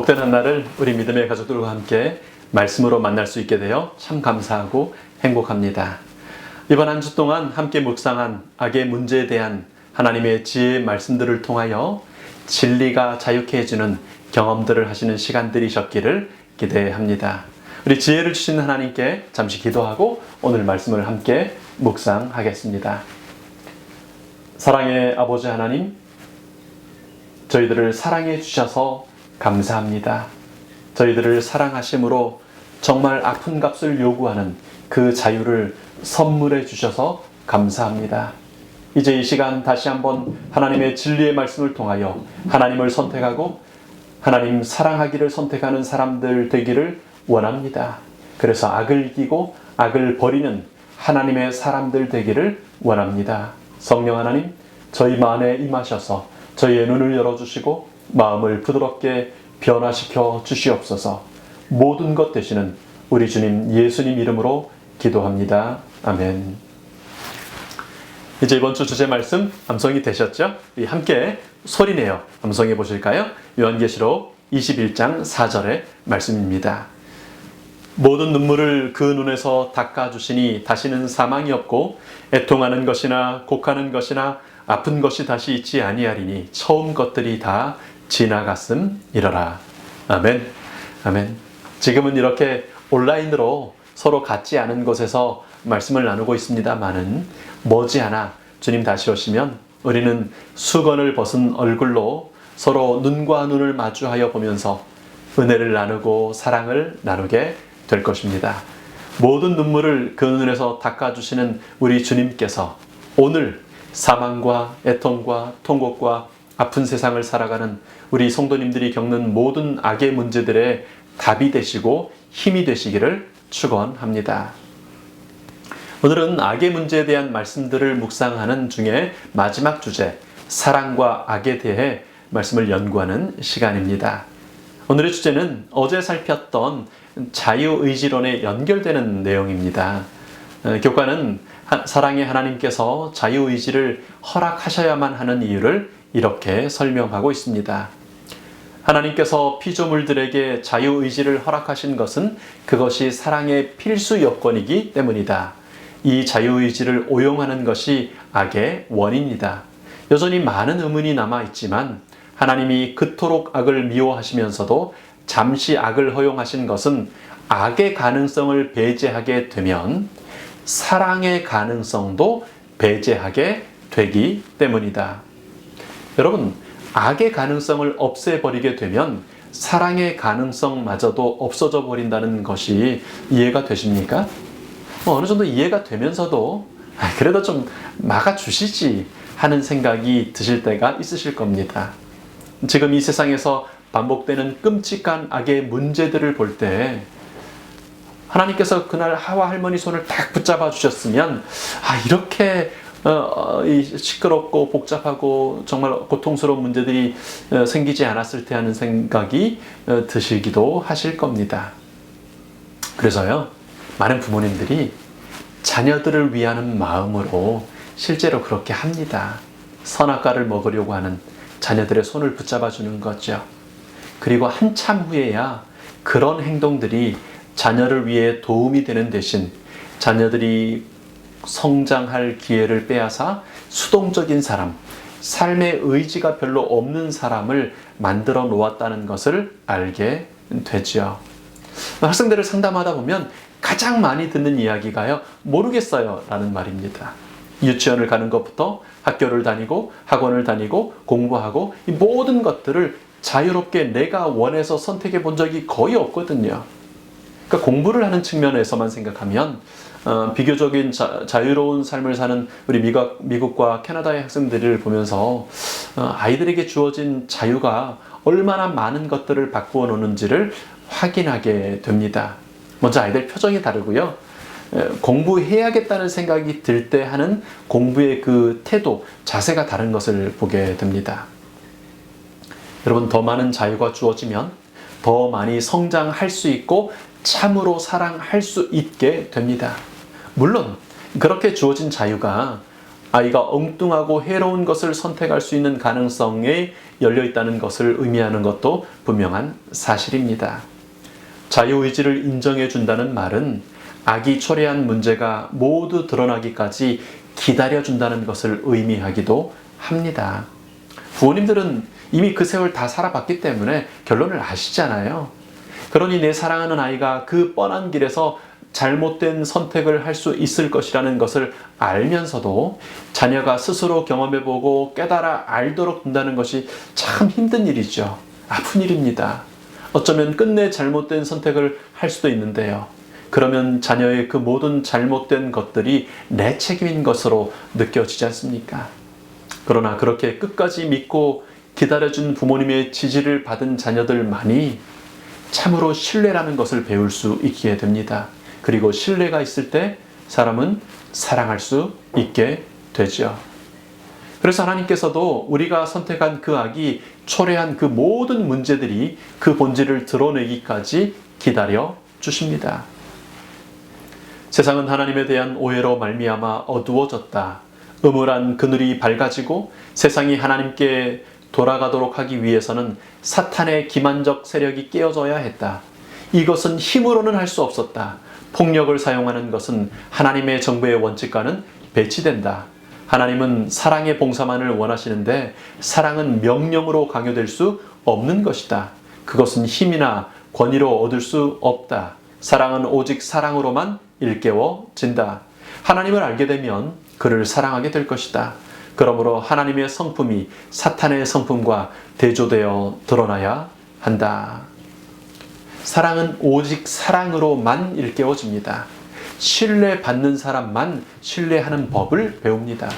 복된 한날을 우리 믿음의 가족들과 함께 말씀으로 만날 수 있게 되어 참 감사하고 행복합니다. 이번 한 주 동안 함께 묵상한 악의 문제에 대한 하나님의 지혜의 말씀들을 통하여 진리가 자유케 해주는 경험들을 하시는 시간들이셨기를 기대합니다. 우리 지혜를 주신 하나님께 잠시 기도하고 오늘 말씀을 함께 묵상하겠습니다. 사랑의 아버지 하나님, 저희들을 사랑해 주셔서 감사합니다. 저희들을 사랑하심으로 정말 아픈 값을 요구하는 그 자유를 선물해 주셔서 감사합니다. 이제 이 시간 다시 한번 하나님의 진리의 말씀을 통하여 하나님을 선택하고 하나님 사랑하기를 선택하는 사람들 되기를 원합니다. 그래서 악을 이기고 악을 버리는 하나님의 사람들 되기를 원합니다. 성령 하나님, 저희 마음에 임하셔서 저희의 눈을 열어주시고 마음을 부드럽게 변화시켜 주시옵소서. 모든 것 되시는 우리 주님 예수님 이름으로 기도합니다. 아멘. 이제 이번 주 주제 말씀 암송이 되셨죠? 함께 소리내어 암송해 보실까요? 요한계시록 21장 4절의 말씀입니다. 모든 눈물을 그 눈에서 닦아주시니 다시는 사망이 없고 애통하는 것이나 곡하는 것이나 아픈 것이 다시 있지 아니하리니 처음 것들이 다 지나갔음이러라. 아멘. 아멘. 지금은 이렇게 온라인으로 서로 같지 않은 곳에서 말씀을 나누고 있습니다만은 머지않아 주님 다시 오시면 우리는 수건을 벗은 얼굴로 서로 눈과 눈을 마주하여 보면서 은혜를 나누고 사랑을 나누게 될 것입니다. 모든 눈물을 그 눈에서 닦아주시는 우리 주님께서 오늘 사망과 애통과 통곡과 아픈 세상을 살아가는 우리 성도님들이 겪는 모든 악의 문제들의 답이 되시고 힘이 되시기를 축원합니다. 오늘은 악의 문제에 대한 말씀들을 묵상하는 중에 마지막 주제, 사랑과 악에 대해 말씀을 연구하는 시간입니다. 오늘의 주제는 어제 살폈던 자유의지론에 연결되는 내용입니다. 교과는 사랑의 하나님께서 자유의지를 허락하셔야만 하는 이유를 이렇게 설명하고 있습니다. 하나님께서 피조물들에게 자유의지를 허락하신 것은 그것이 사랑의 필수 요건이기 때문이다. 이 자유의지를 오용하는 것이 악의 원인이다. 여전히 많은 의문이 남아있지만 하나님이 그토록 악을 미워하시면서도 잠시 악을 허용하신 것은 악의 가능성을 배제하게 되면 사랑의 가능성도 배제하게 되기 때문이다. 여러분, 악의 가능성을 없애버리게 되면 사랑의 가능성마저도 없어져 버린다는 것이 이해가 되십니까? 어느 정도 이해가 되면서도 그래도 좀 막아주시지 하는 생각이 드실 때가 있으실 겁니다. 지금 이 세상에서 반복되는 끔찍한 악의 문제들을 볼 때 하나님께서 그날 하와 할머니 손을 딱 붙잡아 주셨으면 이렇게 시끄럽고 복잡하고 정말 고통스러운 문제들이 생기지 않았을 테 하는 생각이 드시기도 하실 겁니다. 그래서요, 많은 부모님들이 자녀들을 위하는 마음으로 실제로 그렇게 합니다. 선악과를 먹으려고 하는 자녀들의 손을 붙잡아 주는 거죠. 그리고 한참 후에야 그런 행동들이 자녀를 위해 도움이 되는 대신 자녀들이 성장할 기회를 빼앗아 수동적인 사람, 삶의 의지가 별로 없는 사람을 만들어 놓았다는 것을 알게 되죠. 학생들을 상담하다 보면 가장 많이 듣는 이야기가요, 모르겠어요 라는 말입니다. 유치원을 가는 것부터 학교를 다니고 학원을 다니고 공부하고 이 모든 것들을 자유롭게 내가 원해서 선택해 본 적이 거의 없거든요. 그러니까 공부를 하는 측면에서만 생각하면 비교적인 자유로운 삶을 사는 우리 미국과 캐나다의 학생들을 보면서 아이들에게 주어진 자유가 얼마나 많은 것들을 바꾸어 놓는지를 확인하게 됩니다. 먼저 아이들 표정이 다르고요. 공부해야겠다는 생각이 들 때 하는 공부의 그 태도, 자세가 다른 것을 보게 됩니다. 여러분, 더 많은 자유가 주어지면 더 많이 성장할 수 있고 참으로 사랑할 수 있게 됩니다. 물론 그렇게 주어진 자유가 아이가 엉뚱하고 해로운 것을 선택할 수 있는 가능성에 열려 있다는 것을 의미하는 것도 분명한 사실입니다. 자유의지를 인정해 준다는 말은 악이 초래한 문제가 모두 드러나기까지 기다려준다는 것을 의미하기도 합니다. 부모님들은 이미 그 세월 다 살아봤기 때문에 결론을 아시잖아요. 그러니 내 사랑하는 아이가 그 뻔한 길에서 잘못된 선택을 할 수 있을 것이라는 것을 알면서도 자녀가 스스로 경험해보고 깨달아 알도록 둔다는 것이 참 힘든 일이죠. 아픈 일입니다. 어쩌면 끝내 잘못된 선택을 할 수도 있는데요. 그러면 자녀의 그 모든 잘못된 것들이 내 책임인 것으로 느껴지지 않습니까? 그러나 그렇게 끝까지 믿고 기다려준 부모님의 지지를 받은 자녀들만이 참으로 신뢰라는 것을 배울 수 있게 됩니다. 그리고 신뢰가 있을 때 사람은 사랑할 수 있게 되죠. 그래서 하나님께서도 우리가 선택한 그 악이 초래한 그 모든 문제들이 그 본질을 드러내기까지 기다려 주십니다. 세상은 하나님에 대한 오해로 말미암아 어두워졌다. 음울한 그늘이 밝아지고 세상이 하나님께 돌아가도록 하기 위해서는 사탄의 기만적 세력이 깨어져야 했다. 이것은 힘으로는 할 수 없었다. 폭력을 사용하는 것은 하나님의 정부의 원칙과는 배치된다. 하나님은 사랑의 봉사만을 원하시는데 사랑은 명령으로 강요될 수 없는 것이다. 그것은 힘이나 권위로 얻을 수 없다. 사랑은 오직 사랑으로만 일깨워진다. 하나님을 알게 되면 그를 사랑하게 될 것이다. 그러므로 하나님의 성품이 사탄의 성품과 대조되어 드러나야 한다. 사랑은 오직 사랑으로만 일깨워집니다. 신뢰받는 사람만 신뢰하는 법을 배웁니다.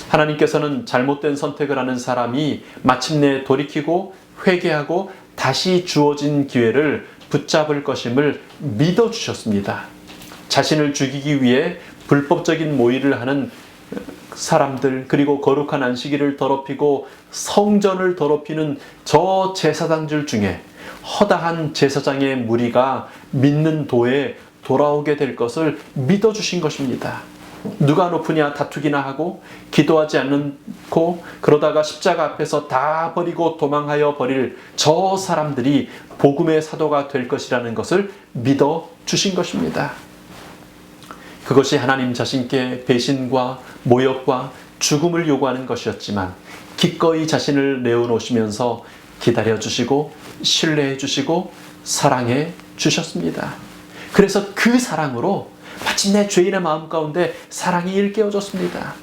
하나님께서는 잘못된 선택을 하는 사람이 마침내 돌이키고 회개하고 다시 주어진 기회를 붙잡을 것임을 믿어주셨습니다. 자신을 죽이기 위해 불법적인 모의를 하는 사람들, 그리고 거룩한 안식일을 더럽히고 성전을 더럽히는 저 제사장들 중에 허다한 제사장의 무리가 믿는 도에 돌아오게 될 것을 믿어주신 것입니다. 누가 높으냐 다투기나 하고 기도하지 않고 그러다가 십자가 앞에서 다 버리고 도망하여 버릴 저 사람들이 복음의 사도가 될 것이라는 것을 믿어주신 것입니다. 그것이 하나님 자신께 배신과 모욕과 죽음을 요구하는 것이었지만 기꺼이 자신을 내어놓으시면서 기다려주시고 신뢰해주시고 사랑해주셨습니다. 그래서 그 사랑으로 마침내 죄인의 마음 가운데 사랑이 일깨워졌습니다.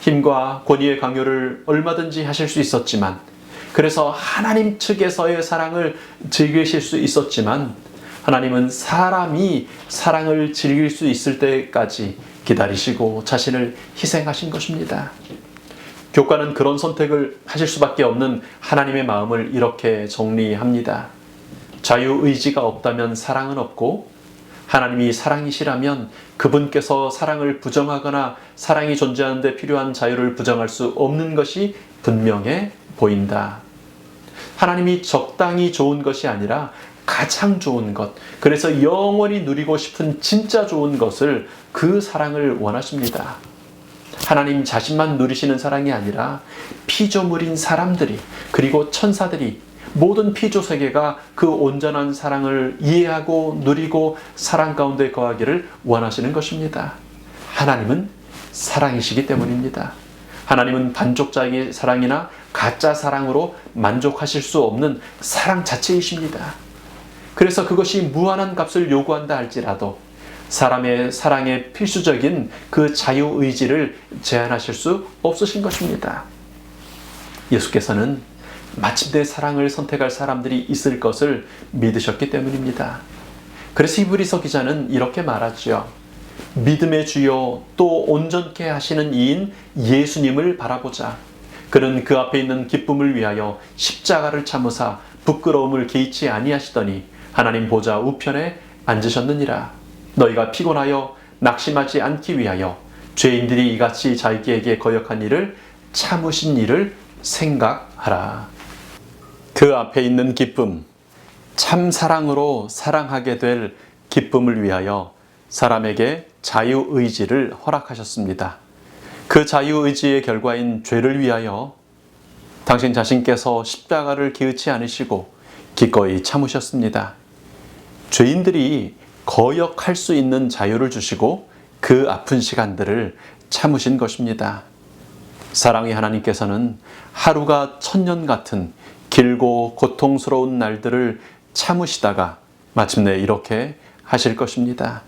힘과 권위의 강요를 얼마든지 하실 수 있었지만, 그래서 하나님 측에서의 사랑을 즐기실 수 있었지만, 하나님은 사람이 사랑을 즐길 수 있을 때까지 기다리시고 자신을 희생하신 것입니다. 교과는 그런 선택을 하실 수밖에 없는 하나님의 마음을 이렇게 정리합니다. 자유의지가 없다면 사랑은 없고, 하나님이 사랑이시라면 그분께서 사랑을 부정하거나 사랑이 존재하는 데 필요한 자유를 부정할 수 없는 것이 분명해 보인다. 하나님이 적당히 좋은 것이 아니라 가장 좋은 것, 그래서 영원히 누리고 싶은 진짜 좋은 것을, 그 사랑을 원하십니다. 하나님 자신만 누리시는 사랑이 아니라 피조물인 사람들이, 그리고 천사들이, 모든 피조 세계가 그 온전한 사랑을 이해하고 누리고 사랑 가운데 거하기를 원하시는 것입니다. 하나님은 사랑이시기 때문입니다. 하나님은 반쪽짜리 사랑이나 가짜 사랑으로 만족하실 수 없는 사랑 자체이십니다. 그래서 그것이 무한한 값을 요구한다 할지라도 사람의 사랑에 필수적인 그 자유의지를 제한하실 수 없으신 것입니다. 예수께서는 마침내 사랑을 선택할 사람들이 있을 것을 믿으셨기 때문입니다. 그래서 히브리서 기자는 이렇게 말하죠. 믿음의 주요 또 온전케 하시는 이인 예수님을 바라보자. 그는 그 앞에 있는 기쁨을 위하여 십자가를 참으사 부끄러움을 개의치 아니하시더니 하나님 보좌 우편에 앉으셨느니라. 너희가 피곤하여 낙심하지 않기 위하여 죄인들이 이같이 자기에게 거역한 일을 참으신 일을 생각하라. 그 앞에 있는 기쁨, 참 사랑으로 사랑하게 될 기쁨을 위하여 사람에게 자유의지를 허락하셨습니다. 그 자유의지의 결과인 죄를 위하여 당신 자신께서 십자가를 기으치 않으시고 기꺼이 참으셨습니다. 죄인들이 거역할 수 있는 자유를 주시고 그 아픈 시간들을 참으신 것입니다. 사랑의 하나님께서는 하루가 천년 같은 길고 고통스러운 날들을 참으시다가 마침내 이렇게 하실 것입니다.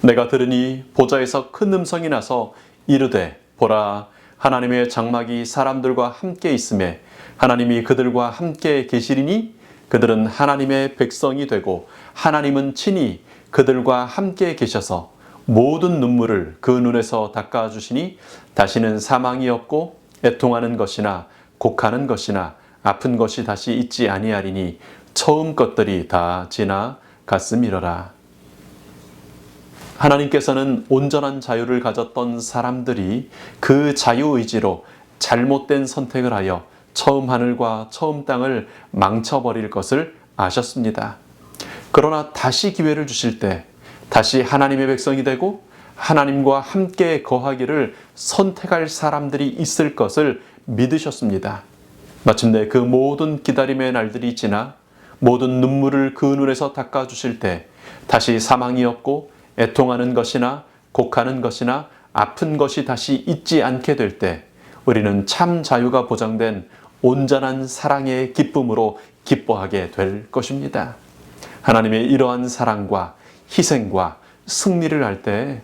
내가 들으니 보좌에서 큰 음성이 나서 이르되 보라, 하나님의 장막이 사람들과 함께 있음에 하나님이 그들과 함께 계시리니 그들은 하나님의 백성이 되고 하나님은 친히 그들과 함께 계셔서 모든 눈물을 그 눈에서 닦아주시니 다시는 사망이 없고 애통하는 것이나 곡하는 것이나 아픈 것이 다시 있지 아니하리니 처음 것들이 다 지나갔음이러라. 하나님께서는 온전한 자유를 가졌던 사람들이 그 자유의지로 잘못된 선택을 하여 처음 하늘과 처음 땅을 망쳐버릴 것을 아셨습니다. 그러나 다시 기회를 주실 때 다시 하나님의 백성이 되고 하나님과 함께 거하기를 선택할 사람들이 있을 것을 믿으셨습니다. 마침내 그 모든 기다림의 날들이 지나 모든 눈물을 그 눈에서 닦아주실 때 다시 사망이 없고 애통하는 것이나 곡하는 것이나 아픈 것이 다시 있지 않게 될 때 우리는 참 자유가 보장된 온전한 사랑의 기쁨으로 기뻐하게 될 것입니다. 하나님의 이러한 사랑과 희생과 승리를 할 때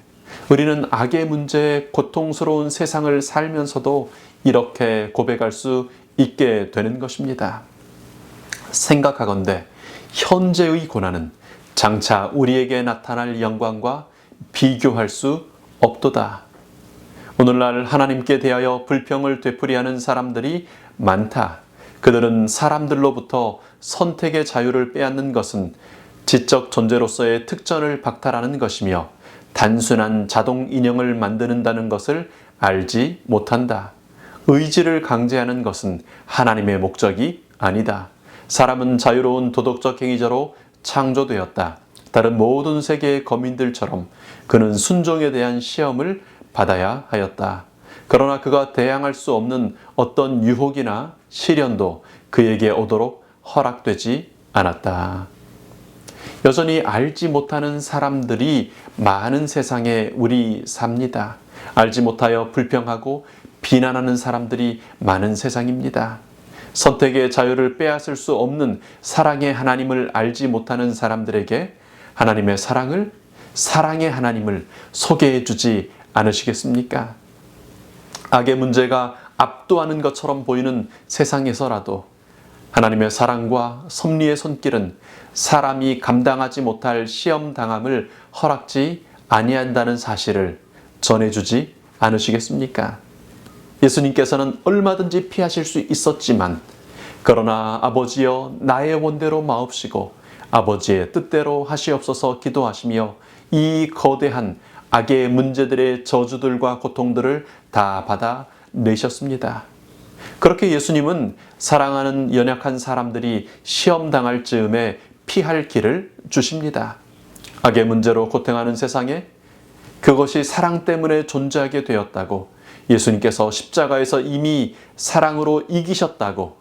우리는 악의 문제에 고통스러운 세상을 살면서도 이렇게 고백할 수 있게 되는 것입니다. 생각하건대 현재의 고난은 장차 우리에게 나타날 영광과 비교할 수 없도다. 오늘날 하나님께 대하여 불평을 되풀이하는 사람들이 많다. 그들은 사람들로부터 선택의 자유를 빼앗는 것은 지적 존재로서의 특전을 박탈하는 것이며 단순한 자동 인형을 만드는다는 것을 알지 못한다. 의지를 강제하는 것은 하나님의 목적이 아니다. 사람은 자유로운 도덕적 행위자로 창조되었다. 다른 모든 세계의 거민들처럼 그는 순종에 대한 시험을 받아야 하였다. 그러나 그가 대항할 수 없는 어떤 유혹이나 시련도 그에게 오도록 허락되지 않았다. 여전히 알지 못하는 사람들이 많은 세상에 우리 삽니다. 알지 못하여 불평하고 비난하는 사람들이 많은 세상입니다. 선택의 자유를 빼앗을 수 없는 사랑의 하나님을 알지 못하는 사람들에게 하나님의 사랑의 하나님을 소개해 주지 않으시겠습니까? 악의 문제가 압도하는 것처럼 보이는 세상에서라도 하나님의 사랑과 섭리의 손길은 사람이 감당하지 못할 시험당함을 허락지 아니한다는 사실을 전해주지 않으시겠습니까? 예수님께서는 얼마든지 피하실 수 있었지만 그러나 아버지여 나의 원대로 마옵시고 아버지의 뜻대로 하시옵소서 기도하시며 이 거대한 악의 문제들의 저주들과 고통들을 다 받아내셨습니다. 그렇게 예수님은 사랑하는 연약한 사람들이 시험당할 즈음에 피할 길을 주십니다. 악의 문제로 고통하는 세상에 그것이 사랑 때문에 존재하게 되었다고 예수님께서 십자가에서 이미 사랑으로 이기셨다고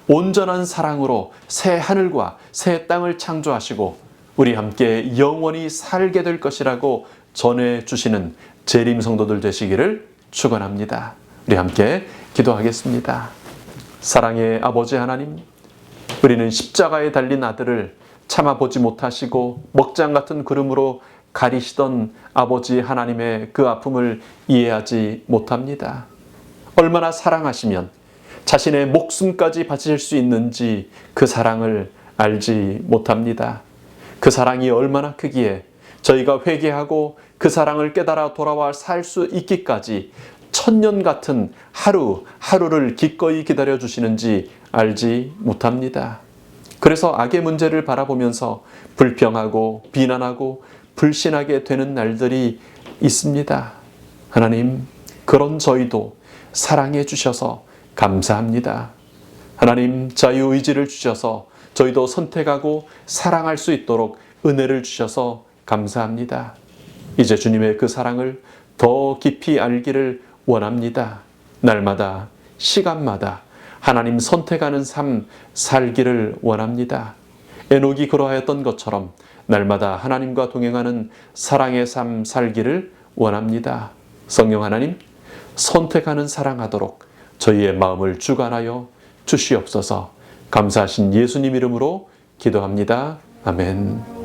온전한 사랑으로 새 하늘과 새 땅을 창조하시고 우리 함께 영원히 살게 될 것이라고 전해주시는 재림 성도들 되시기를 축원합니다. 우리 함께 기도하겠습니다. 사랑의 아버지 하나님, 우리는 십자가에 달린 아들을 참아보지 못하시고 먹장 같은 구름으로 가리시던 아버지 하나님의 그 아픔을 이해하지 못합니다. 얼마나 사랑하시면 자신의 목숨까지 바칠 수 있는지 그 사랑을 알지 못합니다. 그 사랑이 얼마나 크기에 저희가 회개하고 그 사랑을 깨달아 돌아와 살 수 있기까지 천년 같은 하루를 기꺼이 기다려 주시는지 알지 못합니다. 그래서 악의 문제를 바라보면서 불평하고 비난하고 불신하게 되는 날들이 있습니다. 하나님, 그런 저희도 사랑해 주셔서 감사합니다. 하나님, 자유의지를 주셔서 저희도 선택하고 사랑할 수 있도록 은혜를 주셔서 감사합니다. 이제 주님의 그 사랑을 더 깊이 알기를 원합니다. 날마다, 시간마다 하나님 선택하는 삶 살기를 원합니다. 에녹이 그러하였던 것처럼 날마다 하나님과 동행하는 사랑의 삶 살기를 원합니다. 성령 하나님, 선택하는 사랑하도록 저희의 마음을 주관하여 주시옵소서. 감사하신 예수님 이름으로 기도합니다. 아멘.